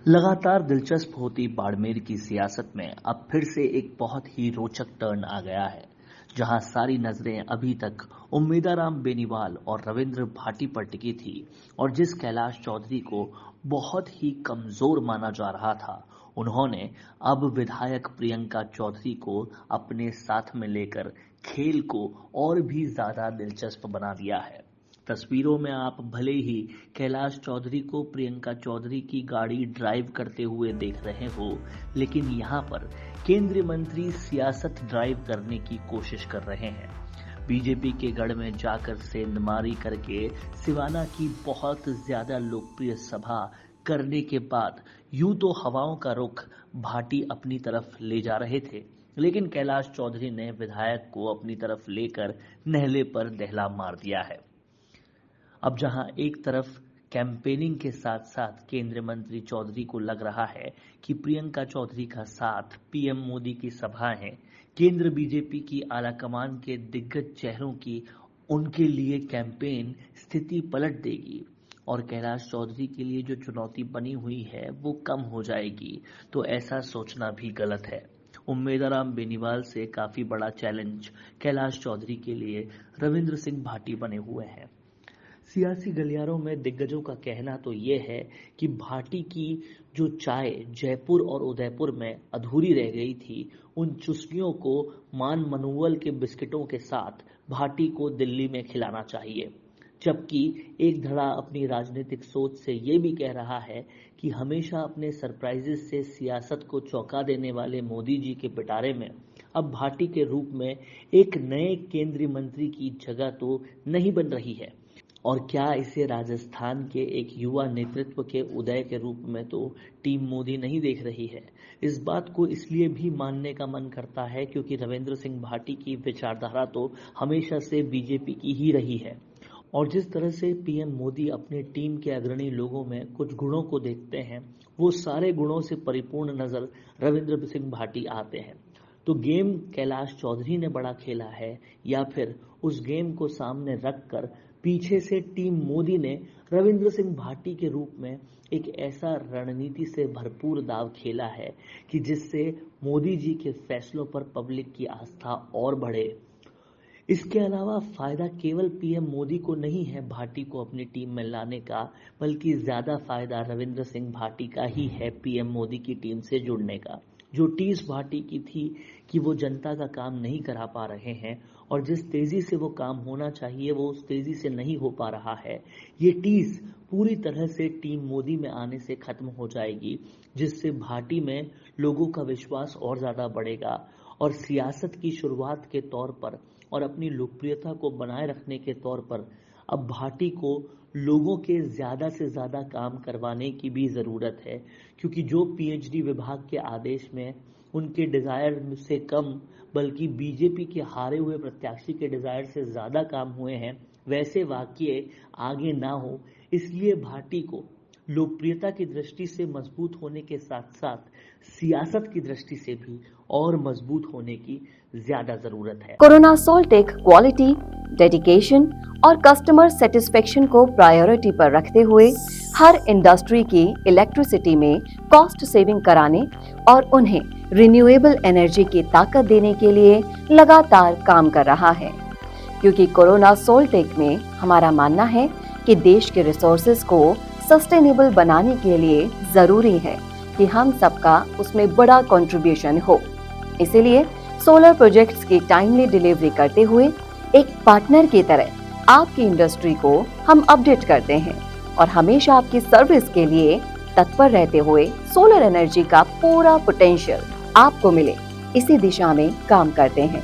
लगातार दिलचस्प होती बाड़मेर की सियासत में अब फिर से एक बहुत ही रोचक टर्न आ गया है, जहां सारी नजरें अभी तक उम्मीदाराम बेनीवाल और रविंद्र भाटी पर टिकी थी और जिस कैलाश चौधरी को बहुत ही कमजोर माना जा रहा था, उन्होंने अब विधायक प्रियंका चौधरी को अपने साथ में लेकर खेल को और भी ज्यादा दिलचस्प बना दिया है। तस्वीरों में आप भले ही कैलाश चौधरी को प्रियंका चौधरी की गाड़ी ड्राइव करते हुए देख रहे हो, लेकिन यहाँ पर केंद्रीय मंत्री सियासत ड्राइव करने की कोशिश कर रहे हैं। बीजेपी के गढ़ में जाकर सेंधमारी करके सिवाना की बहुत ज्यादा लोकप्रिय सभा करने के बाद यूं तो हवाओं का रुख भाटी अपनी तरफ ले जा रहे थे, लेकिन कैलाश चौधरी ने विधायक को अपनी तरफ लेकर नहले पर दहला मार दिया है। अब जहां एक तरफ कैंपेनिंग के साथ साथ केंद्रीय मंत्री चौधरी को लग रहा है कि प्रियंका चौधरी का साथ पीएम मोदी की सभाएं केंद्र बीजेपी की आलाकमान के दिग्गज चेहरों की उनके लिए कैंपेन स्थिति पलट देगी और कैलाश चौधरी के लिए जो चुनौती बनी हुई है वो कम हो जाएगी, तो ऐसा सोचना भी गलत है। उम्मीदाराम बेनीवाल से काफी बड़ा चैलेंज कैलाश चौधरी के लिए रविंद्र सिंह भाटी बने हुए हैं। सियासी गलियारों में दिग्गजों का कहना तो ये है कि भाटी की जो चाय जयपुर और उदयपुर में अधूरी रह गई थी, उन चुस्कियों को मान मनोवल के बिस्किटों के साथ भाटी को दिल्ली में खिलाना चाहिए। जबकि एक धड़ा अपनी राजनीतिक सोच से ये भी कह रहा है कि हमेशा अपने सरप्राइजेस से सियासत को चौंका देने वाले मोदी जी के पिटारे में अब भाटी के रूप में एक नए केंद्रीय मंत्री की जगह तो नहीं बन रही है। और क्या इसे राजस्थान के एक युवा नेतृत्व के उदय के रूप में तो टीम मोदी नहीं देख रही है। इस बात को इसलिए भी मानने का मन करता है क्योंकि रविंद्र सिंह भाटी की विचारधारा तो हमेशा से बीजेपी की ही रही है और जिस तरह से पीएम मोदी अपने टीम के अग्रणी लोगों में कुछ गुणों को देखते हैं, वो सारे गुणों से परिपूर्ण नजर रविंद्र सिंह भाटी आते हैं। तो गेम कैलाश चौधरी ने बड़ा खेला है या फिर उस गेम को सामने रखकर पीछे से टीम मोदी ने रविंद्र सिंह भाटी के रूप में एक ऐसा रणनीति से भरपूर दाव खेला है कि जिससे मोदी जी के फैसलों पर पब्लिक की आस्था और बढ़े। इसके अलावा फायदा केवल पीएम मोदी को नहीं है भाटी को अपनी टीम में लाने का, बल्कि ज्यादा फायदा रविंद्र सिंह भाटी का ही है पीएम मोदी की टीम से जुड़ने का। जो टीस भाटी की थी कि वो जनता का काम नहीं करा पा रहे हैं और जिस तेजी से वो काम होना चाहिए वो उस तेजी से नहीं हो पा रहा है, ये टीस पूरी तरह से टीम मोदी में आने से खत्म हो जाएगी, जिससे भाटी में लोगों का विश्वास और ज्यादा बढ़ेगा और सियासत की शुरुआत के तौर पर और अपनी लोकप्रियता को बनाए रखने के तौर पर अब भाटी को लोगों के ज्यादा से ज्यादा काम करवाने की भी जरूरत है, क्योंकि जो पीएचडी विभाग के आदेश में उनके डिजायर से कम बल्कि बीजेपी के हारे हुए प्रत्याशी के डिजायर से ज्यादा काम हुए हैं, वैसे वाकये आगे ना हो, इसलिए भाटी को लोकप्रियता की दृष्टि से मजबूत होने के साथ साथ सियासत की दृष्टि से भी और मजबूत होने की ज्यादा जरूरत है। कोरोना सोल्टेक क्वालिटी, डेडिकेशन और कस्टमर सेटिस्फेक्शन को प्रायोरिटी पर रखते हुए हर इंडस्ट्री की इलेक्ट्रिसिटी में कॉस्ट सेविंग कराने और उन्हें रिन्यूएबल एनर्जी की ताकत देने के लिए लगातार काम कर रहा है। क्योंकि कोरोना सोल्टेक में हमारा मानना है कि देश के रिसोर्सेज को सस्टेनेबल बनाने के लिए जरूरी है कि हम सबका उसमें बड़ा कंट्रीब्यूशन हो। इसीलिए सोलर प्रोजेक्ट्स की टाइमली डिलीवरी करते हुए एक पार्टनर की तरह आपकी इंडस्ट्री को हम अपडेट करते हैं और हमेशा आपकी सर्विस के लिए तत्पर रहते हुए सोलर एनर्जी का पूरा पोटेंशियल आपको मिले, इसी दिशा में काम करते हैं।